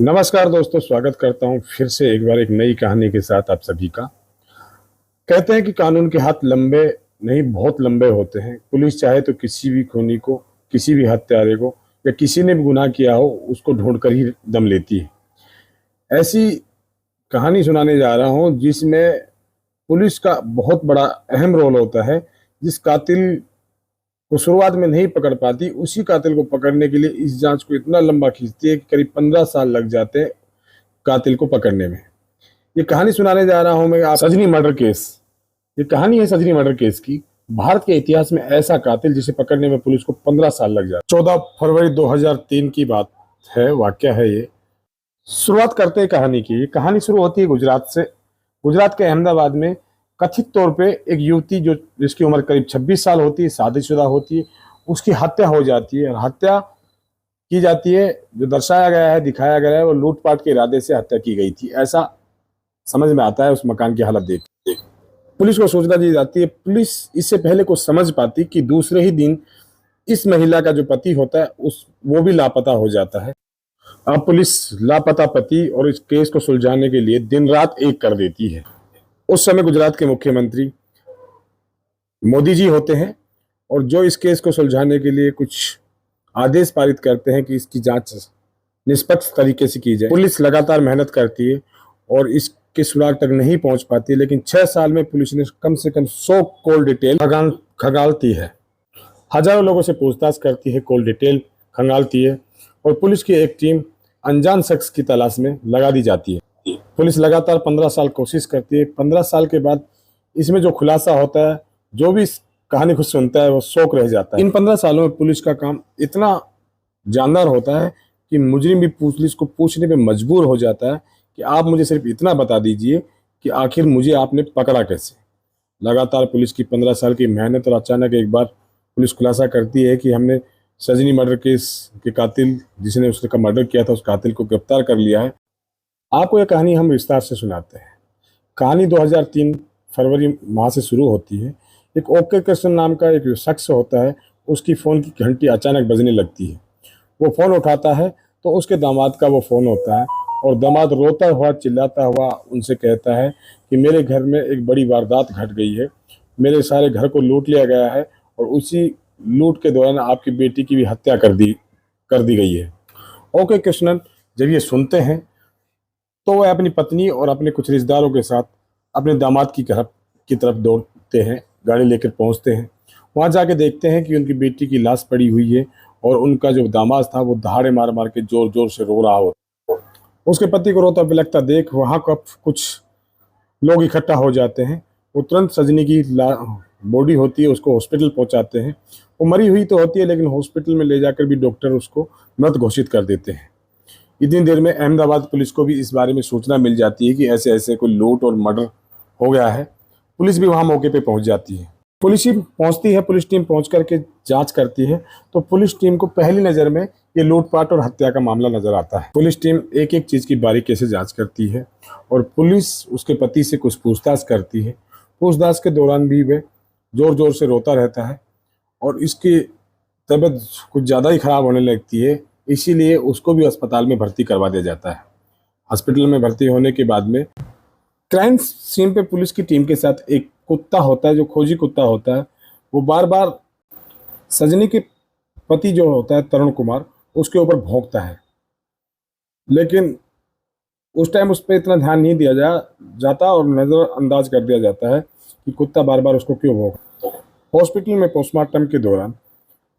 नमस्कार दोस्तों, स्वागत करता हूं फिर से एक बार एक नई कहानी के साथ आप सभी का। कहते हैं कि कानून के हाथ लंबे नहीं बहुत लंबे होते हैं। पुलिस चाहे तो किसी भी खूनी को, किसी भी हत्यारे को या किसी ने भी गुनाह किया हो उसको ढूंढकर ही दम लेती है। ऐसी कहानी सुनाने जा रहा हूं जिसमें पुलिस का बहुत बड़ा अहम रोल होता है। जिस कातिल को शुरुआत में नहीं पकड़ पाती, उसी कातिल को पकड़ने के लिए इस जांच को इतना लंबा खींचती है कि करीब 15 साल लग जाते हैं कातिल को पकड़ने में। ये कहानी सुनाने जा रहा हूं मैं आप सजनी मर्डर केस। ये कहानी है सजनी मर्डर केस की। भारत के इतिहास में ऐसा कातिल जिसे पकड़ने में पुलिस को 15 साल लग जाए। 14 फरवरी 2003 की बात है, वाकया है ये। शुरुआत करते हैं कहानी की। ये कहानी शुरू होती है गुजरात से। गुजरात के अहमदाबाद में कथित तौर पे एक युवती जिसकी उम्र करीब 26 साल होती है, शादीशुदा होती है, उसकी हत्या हो जाती है। और हत्या की जाती है, जो दर्शाया गया है, दिखाया गया है, वो लूटपाट के इरादे से हत्या की गई थी, ऐसा समझ में आता है उस मकान की हालत देख। पुलिस को सूचना दी जाती है। पुलिस इससे पहले कुछ समझ पाती कि दूसरे ही दिन इस महिला का जो पति होता है वो भी लापता हो जाता है। अब पुलिस लापता पति और इस केस को सुलझाने के लिए दिन रात एक कर देती है। उस समय गुजरात के मुख्यमंत्री मोदी जी होते हैं और जो इस केस को सुलझाने के लिए कुछ आदेश पारित करते हैं कि इसकी जांच निष्पक्ष तरीके से की जाए। पुलिस लगातार मेहनत करती है और इसके सुराग तक नहीं पहुंच पाती, लेकिन 6 साल में पुलिस ने कम से कम 100 कॉल डिटेल खंगालती है। हजारों लोगों से पूछताछ करती है, कॉल डिटेल खंगालती है और पुलिस की एक टीम अनजान शख्स की तलाश में लगा दी जाती है। पुलिस लगातार 15 साल कोशिश करती है। 15 साल के बाद इसमें जो खुलासा होता है, जो भी इस कहानी को सुनता है वो शौक रह जाता है। इन 15 सालों में पुलिस का काम इतना जानदार होता है कि मुजरिम भी पुलिस को पूछने पे मजबूर हो जाता है कि आप मुझे सिर्फ इतना बता दीजिए कि आखिर मुझे आपने पकड़ा कैसे। लगातार पुलिस की 15 साल की मेहनत और अचानक एक बार पुलिस खुलासा करती है कि हमने सजनी मर्डर केस के कातिल, जिसने उसका मर्डर किया था, उस कातिल को गिरफ्तार कर लिया है। आपको यह कहानी हम विस्तार से सुनाते हैं। कहानी 2003 फरवरी माह से शुरू होती है। एक ओके कृष्ण नाम का एक शख्स होता है, उसकी फ़ोन की घंटी अचानक बजने लगती है। वो फ़ोन उठाता है तो उसके दामाद का वो फ़ोन होता है और दामाद रोता हुआ चिल्लाता हुआ उनसे कहता है कि मेरे घर में एक बड़ी वारदात घट गई है, मेरे सारे घर को लूट लिया गया है और उसी लूट के दौरान आपकी बेटी की भी हत्या कर दी गई है। ओके कृष्णन जब ये सुनते हैं तो वह अपनी पत्नी और अपने कुछ रिश्तेदारों के साथ अपने दामाद की तरफ दौड़ते हैं, गाड़ी लेकर पहुंचते हैं। वहां जाके देखते हैं कि उनकी बेटी की लाश पड़ी हुई है और उनका जो दामाद था वो दहाड़े मार मार के जोर जोर से रो रहा होता। उसके पति को रोता बिलखता देख वहां का कुछ लोग इकट्ठा हो जाते हैं। वो तुरंत सजनी की बॉडी होती है, उसको हॉस्पिटल पहुंचाते हैं। वो मरी हुई तो होती है, लेकिन हॉस्पिटल में ले जाकर भी डॉक्टर उसको मृत घोषित कर देते हैं। इतनी देर में अहमदाबाद पुलिस को भी इस बारे में सूचना मिल जाती है कि ऐसे ऐसे कोई लूट और मर्डर हो गया है। पुलिस भी वहां मौके पे पहुंच जाती है। पुलिस टीम पहुंचती है, पुलिस टीम पहुंच करके जांच करती है तो पुलिस टीम को पहली नज़र में ये लूटपाट और हत्या का मामला नजर आता है। पुलिस टीम एक एक चीज़ की बारीकी से जांच करती है और पुलिस उसके पति से कुछ पूछताछ करती है। पूछताछ के दौरान भी वह जोर जोर से रोता रहता है और इसकी तबीयत कुछ ज़्यादा ही खराब होने लगती है, इसीलिए उसको भी अस्पताल में भर्ती करवा दिया जाता है। हॉस्पिटल में भर्ती होने के बाद में क्राइम सीन पे पुलिस की टीम के साथ एक कुत्ता होता है, जो खोजी कुत्ता होता है। वो बार बार सजनी के पति जो होता है तरुण कुमार, उसके ऊपर भौंकता है, लेकिन उस टाइम उस पर इतना ध्यान नहीं दिया जाता और नज़रअंदाज कर दिया जाता है कि कुत्ता बार बार उसको क्यों भौंकता है। हॉस्पिटल में पोस्टमार्टम के दौरान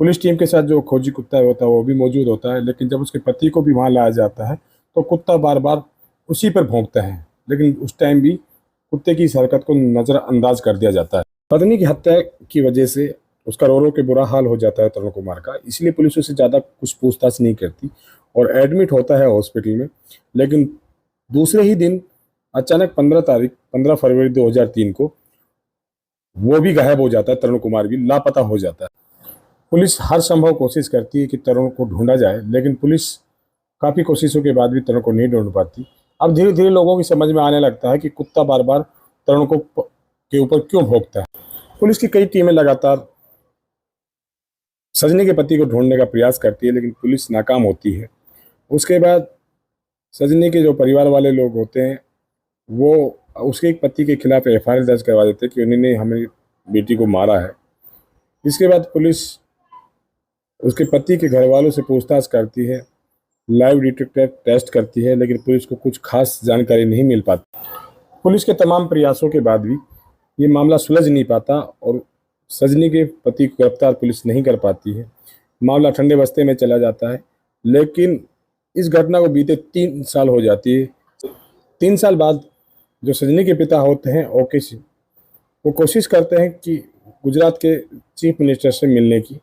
पुलिस टीम के साथ जो खोजी कुत्ता होता है वो भी मौजूद होता है, लेकिन जब उसके पति को भी वहाँ लाया जाता है तो कुत्ता बार बार उसी पर भौंकता है, लेकिन उस टाइम भी कुत्ते की इस हरकत को नज़रअंदाज कर दिया जाता है। पत्नी की हत्या की वजह से उसका रो रो के बुरा हाल हो जाता है तरुण कुमार का, इसलिए पुलिस उससे ज़्यादा कुछ पूछताछ नहीं करती और एडमिट होता है हॉस्पिटल में। लेकिन दूसरे ही दिन अचानक 15 फरवरी 2003 को वो भी गायब हो जाता है, तरुण कुमार भी लापता हो जाता है। पुलिस हर संभव कोशिश करती है कि तरुण को ढूंढा जाए, लेकिन पुलिस काफ़ी कोशिशों के बाद भी तरुण को नहीं ढूंढ पाती। अब धीरे धीरे लोगों की समझ में आने लगता है कि कुत्ता बार बार तरुण के ऊपर क्यों भौंकता है। पुलिस की कई टीमें लगातार सजनी के पति को ढूंढने का प्रयास करती है, लेकिन पुलिस नाकाम होती है। उसके बाद सजनी के जो परिवार वाले लोग होते हैं वो उसके एक पति के खिलाफ एफआईआर दर्ज करवा देते हैं कि उन्होंने हमें बेटी को मारा है। इसके बाद पुलिस उसके पति के घर वालों से पूछताछ करती है, लाइव डिटेक्टर टेस्ट करती है, लेकिन पुलिस को कुछ खास जानकारी नहीं मिल पाती। पुलिस के तमाम प्रयासों के बाद भी ये मामला सुलझ नहीं पाता और सजनी के पति को गिरफ्तार पुलिस नहीं कर पाती है। मामला ठंडे बस्ते में चला जाता है, लेकिन इस घटना को बीते 3 साल हो जाती है। 3 साल बाद जो सजनी के पिता होते हैं ओके सिंह, वो कोशिश करते हैं कि गुजरात के चीफ मिनिस्टर से मिलने की।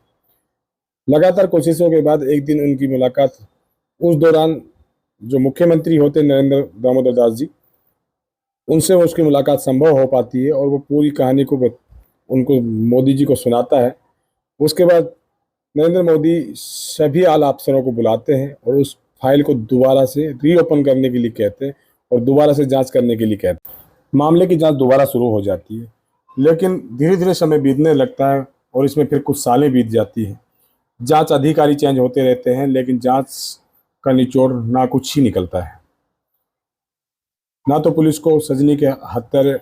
लगातार कोशिशों के बाद एक दिन उनकी मुलाकात, उस दौरान जो मुख्यमंत्री होते नरेंद्र दामोदर दास जी, उनसे उसकी मुलाकात संभव हो पाती है और वो पूरी कहानी को उनको मोदी जी को सुनाता है। उसके बाद नरेंद्र मोदी सभी आला अफसरों को बुलाते हैं और उस फाइल को दोबारा से रीओपन करने के लिए कहते हैं और दोबारा से जांच करने के लिए कहते हैं। मामले की जांच दोबारा शुरू हो जाती है, लेकिन धीरे धीरे समय बीतने लगता है और इसमें फिर कुछ सालें बीत जाती हैं। जांच अधिकारी चेंज होते रहते हैं, लेकिन जांच का निचोड़ ना कुछ ही निकलता है। ना तो पुलिस को सजनी के हत्यारे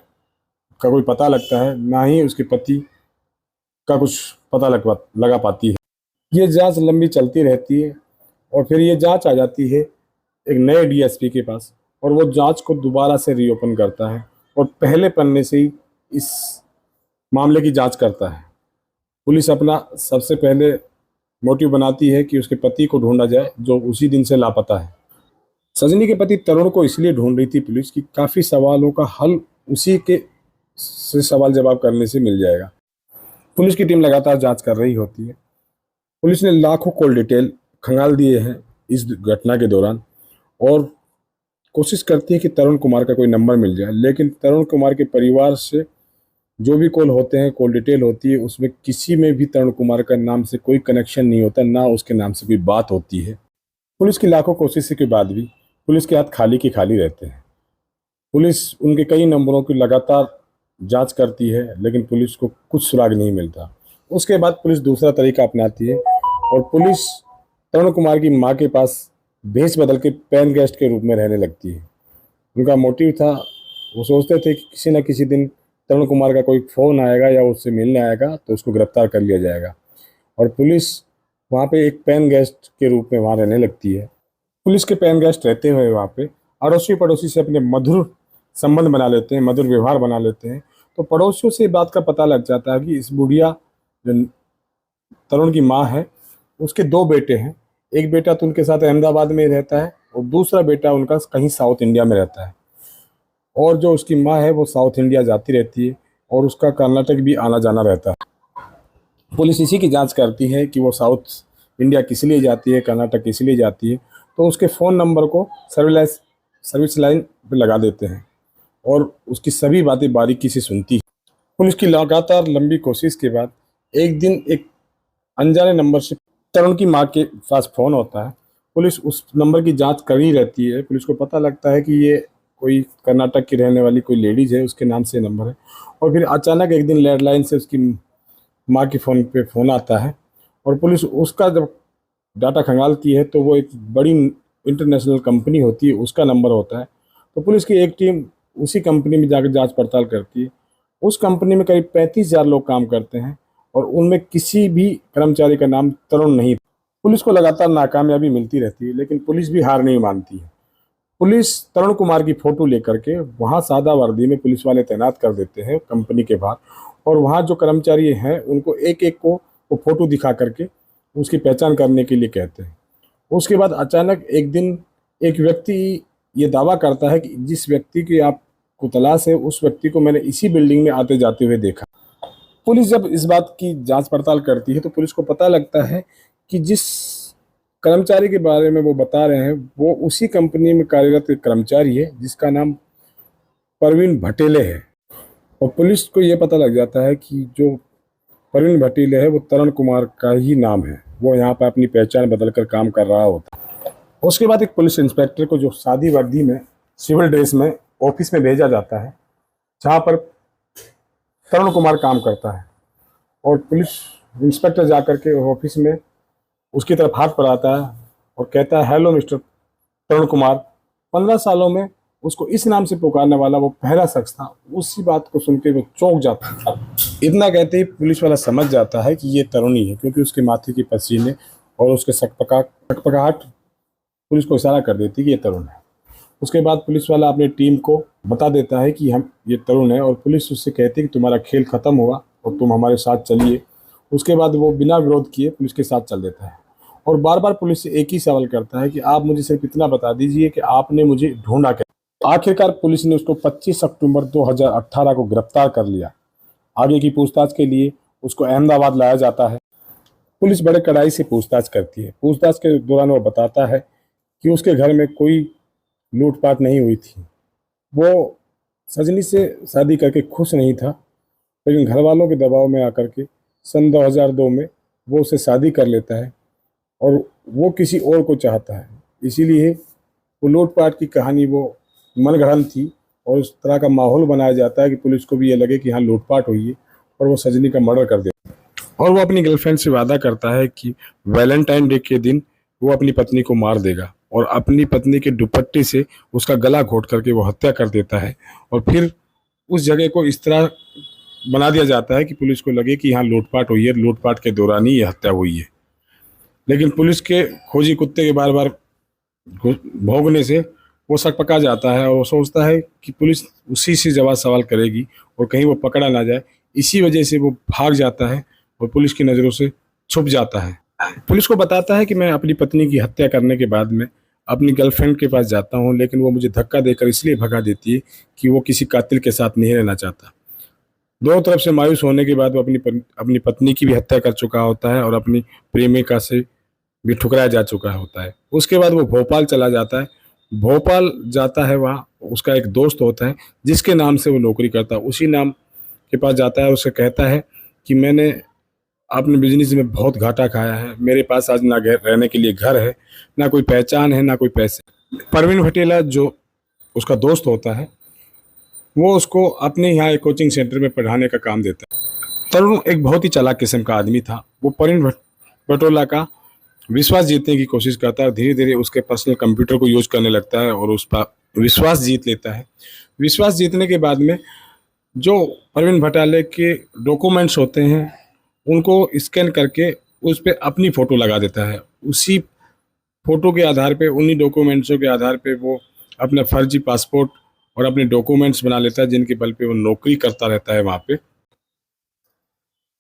का कोई पता लगता है, ना ही उसके पति का कुछ पता लगा पाती है। ये जांच लंबी चलती रहती है और फिर ये जांच आ जाती है एक नए डीएसपी के पास और वो जांच को दोबारा से रीओपन करता है और पहले पन्ने से ही इस मामले की जांच करता है। पुलिस अपना सबसे पहले मोटिव बनाती है कि उसके पति को ढूंढा जाए जो उसी दिन से लापता है। सजनी के पति तरुण को इसलिए ढूंढ रही थी पुलिस की काफ़ी सवालों का हल उसी के से सवाल जवाब करने से मिल जाएगा। पुलिस की टीम लगातार जांच कर रही होती है। पुलिस ने लाखों कॉल डिटेल खंगाल दिए हैं इस घटना के दौरान और कोशिश करती है कि तरुण कुमार का कोई नंबर मिल जाए, लेकिन तरुण कुमार के परिवार से जो भी कॉल होते हैं, कॉल डिटेल होती है, उसमें किसी में भी तरुण कुमार का नाम से कोई कनेक्शन नहीं होता, ना उसके नाम से कोई बात होती है। पुलिस की लाखों कोशिशों के बाद भी पुलिस के हाथ खाली के खाली रहते हैं। पुलिस उनके कई नंबरों की लगातार जांच करती है, लेकिन पुलिस को कुछ सुराग नहीं मिलता। उसके बाद पुलिस दूसरा तरीका अपनाती है और पुलिस तरुण कुमार की मां के पास भेष बदल के पेन गेस्ट के रूप में रहने लगती है। उनका मोटिव था, वो सोचते थे कि किसी न किसी दिन तरुण कुमार का कोई फ़ोन आएगा या उससे मिलने आएगा तो उसको गिरफ्तार कर लिया जाएगा और पुलिस वहाँ पे एक पेन गेस्ट के रूप में वहाँ रहने लगती है। पुलिस के पेन गेस्ट रहते हुए वहाँ पे अड़ोसी पड़ोसी से अपने मधुर संबंध बना लेते हैं, मधुर व्यवहार बना लेते हैं। तो पड़ोसियों से बात का पता लग जाता है कि इस बुढ़िया जो तरुण की माँ है उसके 2 बेटे हैं। एक बेटा तो उनके साथ अहमदाबाद में रहता है और दूसरा बेटा उनका कहीं साउथ इंडिया में रहता है और जो उसकी माँ है वो साउथ इंडिया जाती रहती है और उसका कर्नाटक भी आना जाना रहता है। पुलिस इसी की जांच करती है कि वो साउथ इंडिया किस लिए जाती है, कर्नाटक किस लिए जाती है, तो उसके फ़ोन नंबर को सर्विस लाइन पर लगा देते हैं और उसकी सभी बातें बारीकी से सुनती है। पुलिस की लगातार लंबी कोशिश के बाद एक दिन एक अनजाने नंबर से तरुण की मां के पास फ़ोन होता है। पुलिस उस नंबर की जांच कर ही रहती है। पुलिस को पता लगता है कि ये कोई कर्नाटक की रहने वाली कोई लेडीज़ है, उसके नाम से नंबर है और फिर अचानक एक दिन लैंडलाइन से उसकी माँ के फ़ोन पे फ़ोन आता है और पुलिस उसका जब डाटा खंगालती है तो वो एक बड़ी इंटरनेशनल कंपनी होती है, उसका नंबर होता है। तो पुलिस की एक टीम उसी कंपनी में जाकर जांच पड़ताल करती है। उस कंपनी में करीब 35,000 लोग काम करते हैं और उनमें किसी भी कर्मचारी का नाम तरुण नहीं। पुलिस को लगातार नाकामयाबी मिलती रहती है, लेकिन पुलिस भी हार नहीं मानती है। पुलिस तरुण कुमार की फ़ोटो लेकर के वहाँ सादा वर्दी में पुलिस वाले तैनात कर देते हैं कंपनी के बाहर और वहाँ जो कर्मचारी हैं उनको एक एक को वो फ़ोटो दिखा करके उसकी पहचान करने के लिए कहते हैं। उसके बाद अचानक एक दिन एक व्यक्ति ये दावा करता है कि जिस व्यक्ति की आपको तलाश है उस व्यक्ति को मैंने इसी बिल्डिंग में आते जाते हुए देखा। पुलिस जब इस बात की जांच पड़ताल करती है तो पुलिस को पता लगता है कि जिस कर्मचारी के बारे में वो बता रहे हैं वो उसी कंपनी में कार्यरत कर्मचारी है जिसका नाम परवीन भटेले है। और पुलिस को ये पता लग जाता है कि जो परवीन भटेले है वो तरुण कुमार का ही नाम है, वो यहाँ पर अपनी पहचान बदल कर काम कर रहा होता है। उसके बाद एक पुलिस इंस्पेक्टर को जो सादी वर्दी में सिविल ड्रेस में ऑफिस में भेजा जाता है जहाँ पर तरुण कुमार काम करता है और पुलिस इंस्पेक्टर जाकर के ऑफिस में उसकी तरफ हाथ बढ़ाता है और कहता है, हेलो मिस्टर तरुण कुमार, 15 सालों में उसको इस नाम से पुकारने वाला वो पहला शख्स था। उसी बात को सुन के वो चौंक जाता था। इतना कहते ही पुलिस वाला समझ जाता है कि ये तरुणी है, क्योंकि उसके माथे की पसीने और उसके सकपकाहट पुलिस को इशारा कर देती है कि ये तरुण है। उसके बाद पुलिस वाला अपनी टीम को बता देता है कि हम ये तरुण है, और पुलिस उससे कहती है कि तुम्हारा खेल खत्म हुआ और तुम हमारे साथ चलिए। उसके बाद वो बिना विरोध किए पुलिस के साथ चल देता है और बार बार पुलिस से एक ही सवाल करता है कि आप मुझे सिर्फ इतना बता दीजिए कि आपने मुझे ढूंढा कैसे। आखिरकार पुलिस ने उसको 25 अक्टूबर 2018 को गिरफ्तार कर लिया। आगे की पूछताछ के लिए उसको अहमदाबाद लाया जाता है। पुलिस बड़े कड़ाई से पूछताछ करती है। पूछताछ के दौरान वो बताता है कि उसके घर में कोई लूटपाट नहीं हुई थी। वो सजनी से शादी करके खुश नहीं था, लेकिन घर वालों के दबाव में आकर के सन 2002 में वो उससे शादी कर लेता है और वो किसी और को चाहता है। इसीलिए वो लूटपाट की कहानी वो मनगढ़ंत थी और उस तरह का माहौल बनाया जाता है कि पुलिस को भी ये लगे कि हाँ लूटपाट हुई है, और वो सजनी का मर्डर कर देता है। और वो अपनी गर्लफ्रेंड से वादा करता है कि वैलेंटाइन डे के दिन वो अपनी पत्नी को मार देगा और अपनी पत्नी के दुपट्टे से उसका गला घोट करके वो हत्या कर देता है। और फिर उस जगह को इस तरह बना दिया जाता है कि पुलिस को लगे कि यहाँ लूटपाट हुई है, लूटपाट के दौरान ही ये हत्या हुई है। लेकिन पुलिस के खोजी कुत्ते के बार बार भौंकने से वो शक पका जाता है और वो सोचता है कि पुलिस उसी से जवाब सवाल करेगी और कहीं वो पकड़ा ना जाए। इसी वजह से वो भाग जाता है और पुलिस की नज़रों से छुप जाता है। पुलिस को बताता है कि मैं अपनी पत्नी की हत्या करने के बाद में अपनी गर्लफ्रेंड के पास जाता हूँ, लेकिन वो मुझे धक्का देकर इसलिए भगा देती है कि वो किसी कातिल के साथ नहीं रहना चाहता। दोनों तरफ से मायूस होने के बाद वो अपनी पत्नी की भी हत्या कर चुका होता है और अपनी प्रेमिका से भी ठुकराया जा चुका होता है। उसके बाद वो भोपाल चला जाता है। भोपाल जाता है, वहाँ उसका एक दोस्त होता है जिसके नाम से वो नौकरी करता है। उसी नाम के पास जाता है, उसे कहता है कि मैंने अपने बिजनेस में बहुत घाटा खाया है, मेरे पास आज ना रहने के लिए घर है, ना कोई पहचान है, ना कोई पैसे। परवीन भटेला जो उसका दोस्त होता है वो उसको अपने यहाँ एक कोचिंग सेंटर में पढ़ाने का काम देता है। तरुण एक बहुत ही चालाक किस्म का आदमी था। वो परवीन भटोला का विश्वास जीतने की कोशिश करता है। धीरे धीरे उसके पर्सनल कंप्यूटर को यूज करने लगता है और उस पर विश्वास जीत लेता है। विश्वास जीतने के बाद में जो परवीन भटाले के डॉक्यूमेंट्स होते हैं उनको स्कैन करके उस पर अपनी फ़ोटो लगा देता है। उसी फ़ोटो के आधार पे, उन्हीं डॉक्यूमेंट्सों के आधार पे वो अपना फर्जी पासपोर्ट और अपने डॉक्यूमेंट्स बना लेता है, जिनके बल पे वो नौकरी करता रहता है। वहाँ पे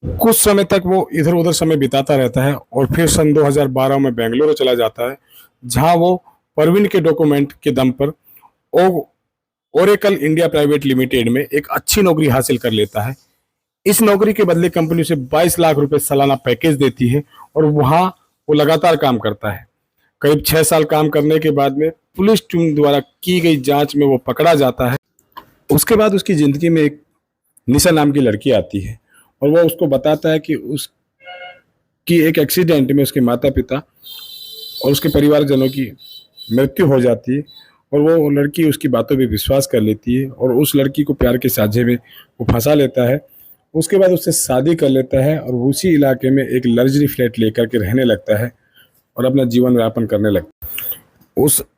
कुछ समय तक वो इधर उधर समय बिताता रहता है और फिर सन 2012 में बेंगलुरु चला जाता है, जहाँ वो परवीन के डॉक्यूमेंट के दम पर ओरेकल इंडिया प्राइवेट लिमिटेड में एक अच्छी नौकरी हासिल कर लेता है। इस नौकरी के बदले कंपनी उसे 22 लाख रुपए सालाना पैकेज देती है और वहाँ वो लगातार काम करता है। करीब 6 साल काम करने के बाद में पुलिस टीम द्वारा की गई जांच में वो पकड़ा जाता है। उसके बाद उसकी ज़िंदगी में एक निशा नाम की लड़की आती है और वह उसको बताता है कि उसकी एक एक्सीडेंट में उसके माता पिता और उसके परिवारजनों की मृत्यु हो जाती है और वो लड़की उसकी बातों पे विश्वास कर लेती है और उस लड़की को प्यार के साझे में वो फंसा लेता है। उसके बाद उससे शादी कर लेता है और उसी इलाके में एक लग्जरी फ्लैट लेकर के रहने लगता है और अपना जीवन यापन करने लगता है।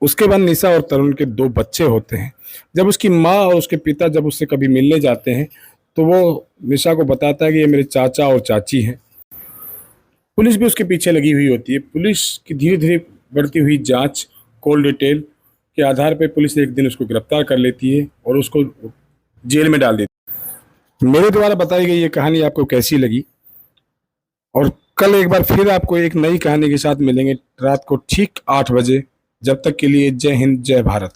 उसके बाद निशा और तरुण के 2 बच्चे होते हैं। जब उसकी माँ और उसके पिता जब उससे कभी मिलने जाते हैं तो वो निशा को बताता है कि ये मेरे चाचा और चाची हैं। पुलिस भी उसके पीछे लगी हुई होती है। पुलिस की धीरे धीरे बढ़ती हुई जांच, कॉल डिटेल के आधार पर पुलिस एक दिन उसको गिरफ्तार कर लेती है और उसको जेल में डाल देती है। मेरे द्वारा बताई गई ये कहानी आपको कैसी लगी? और कल एक बार फिर आपको एक नई कहानी के साथ मिलेंगे रात को ठीक 8 बजे। जब तक के लिए जय हिंद, जय भारत।